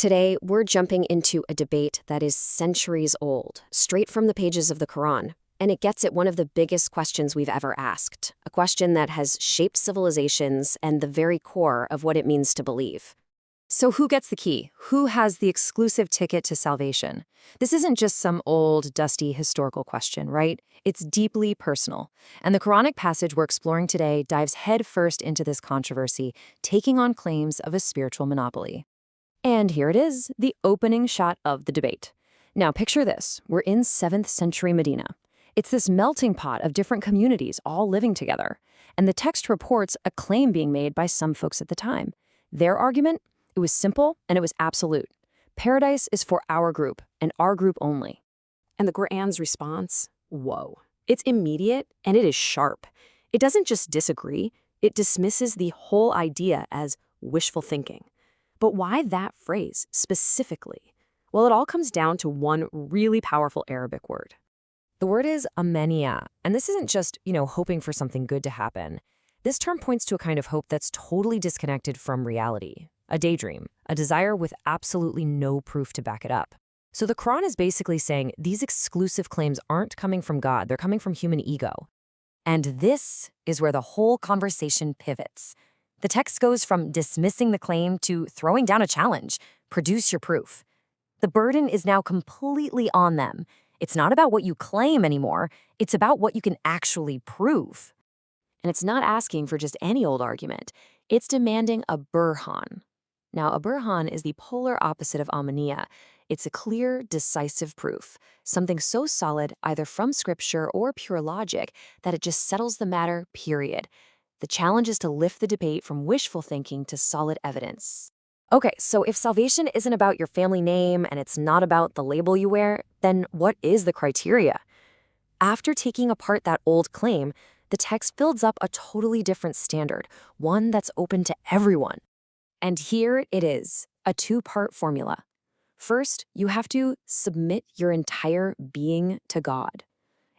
Today, we're jumping into a debate that is centuries old, straight from the pages of the Quran, and it gets at one of the biggest questions we've ever asked, a question that has shaped civilizations and the very core of what it means to believe. So who gets the key? Who has the exclusive ticket to salvation? This isn't just some old, dusty historical question, right? It's deeply personal. And the Quranic passage we're exploring today dives headfirst into this controversy, taking on claims of a spiritual monopoly. And here it is, the opening shot of the debate. Now picture this, we're in 7th century Medina. It's this melting pot of different communities all living together. And the text reports a claim being made by some folks at the time. Their argument? It was simple and it was absolute. Paradise is for our group and our group only. And the Quran's response? Whoa. It's immediate and it is sharp. It doesn't just disagree, it dismisses the whole idea as wishful thinking. But why that phrase specifically? Well, it all comes down to one really powerful Arabic word. The word is amania, and this isn't just, hoping for something good to happen. This term points to a kind of hope that's totally disconnected from reality, a daydream, a desire with absolutely no proof to back it up. So the Quran is basically saying these exclusive claims aren't coming from God, they're coming from human ego. And this is where the whole conversation pivots. The text goes from dismissing the claim to throwing down a challenge. Produce your proof. The burden is now completely on them. It's not about what you claim anymore. It's about what you can actually prove. And it's not asking for just any old argument. It's demanding a burhan. Now, a burhan is the polar opposite of amaniya. It's a clear, decisive proof, something so solid either from scripture or pure logic that it just settles the matter, period. The challenge is to lift the debate from wishful thinking to solid evidence. Okay, so if salvation isn't about your family name and it's not about the label you wear, then what is the criteria? After taking apart that old claim, the text builds up a totally different standard, one that's open to everyone. And here it is, a two-part formula. First, you have to submit your entire being to God.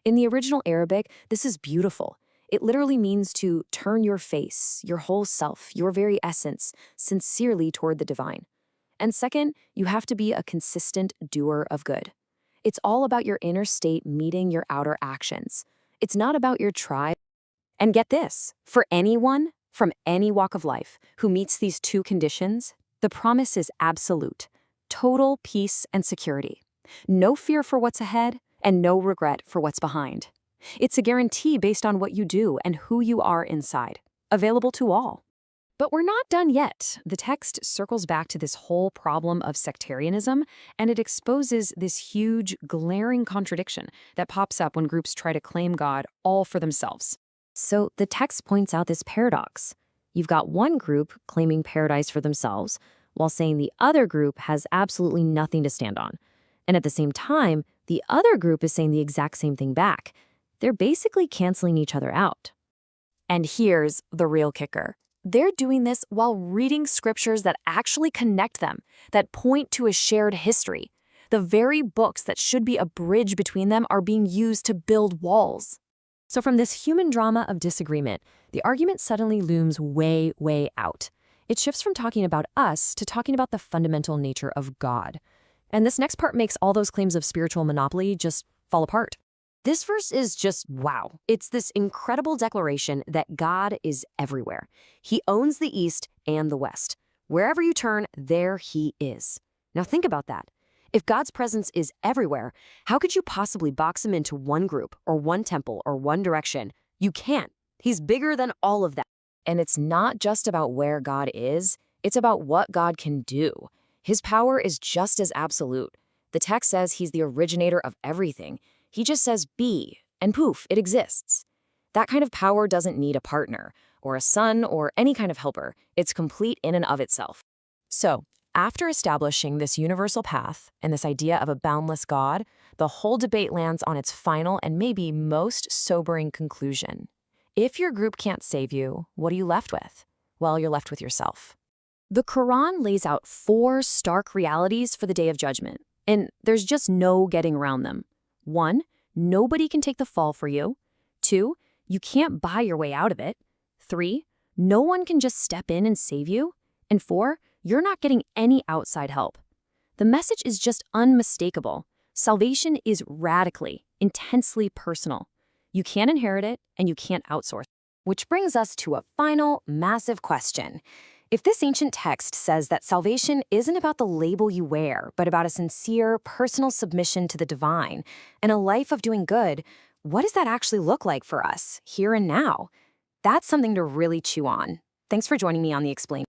In the original Arabic, this is beautiful. It literally means to turn your face, your whole self, your very essence, sincerely toward the divine. And second, you have to be a consistent doer of good. It's all about your inner state meeting your outer actions. It's not about your tribe. And get this, for anyone from any walk of life who meets these two conditions, the promise is absolute, total peace and security. No fear for what's ahead and no regret for what's behind. It's a guarantee based on what you do and who you are inside, available to all. But we're not done yet. The text circles back to this whole problem of sectarianism, and it exposes this huge, glaring contradiction that pops up when groups try to claim God all for themselves. So the text points out this paradox. You've got one group claiming paradise for themselves, while saying the other group has absolutely nothing to stand on. And at the same time, the other group is saying the exact same thing back. They're basically canceling each other out. And here's the real kicker. They're doing this while reading scriptures that actually connect them, that point to a shared history. The very books that should be a bridge between them are being used to build walls. So from this human drama of disagreement, the argument suddenly looms way, way out. It shifts from talking about us to talking about the fundamental nature of God. And this next part makes all those claims of spiritual monopoly just fall apart. This verse is just wow. It's this incredible declaration that God is everywhere. He owns the East and the West. Wherever you turn, there he is. Now think about that. If God's presence is everywhere, how could you possibly box him into one group or one temple or one direction? You can't. He's bigger than all of that. And it's not just about where God is, it's about what God can do. His power is just as absolute. The text says he's the originator of everything. He just says be, and poof, it exists. That kind of power doesn't need a partner, or a son, or any kind of helper. It's complete in and of itself. So, after establishing this universal path and this idea of a boundless God, the whole debate lands on its final and maybe most sobering conclusion. If your group can't save you, what are you left with? Well, you're left with yourself. The Quran lays out 4 stark realities for the Day of Judgment, and there's just no getting around them. 1, nobody can take the fall for you. 2, you can't buy your way out of it. 3, no one can just step in and save you. And 4, you're not getting any outside help. The message is just unmistakable. Salvation is radically, intensely personal. You can't inherit it, and you can't outsource. Which brings us to a final, massive question. If this ancient text says that salvation isn't about the label you wear, but about a sincere, personal submission to the divine and a life of doing good, what does that actually look like for us, here and now? That's something to really chew on. Thanks for joining me on The Explain.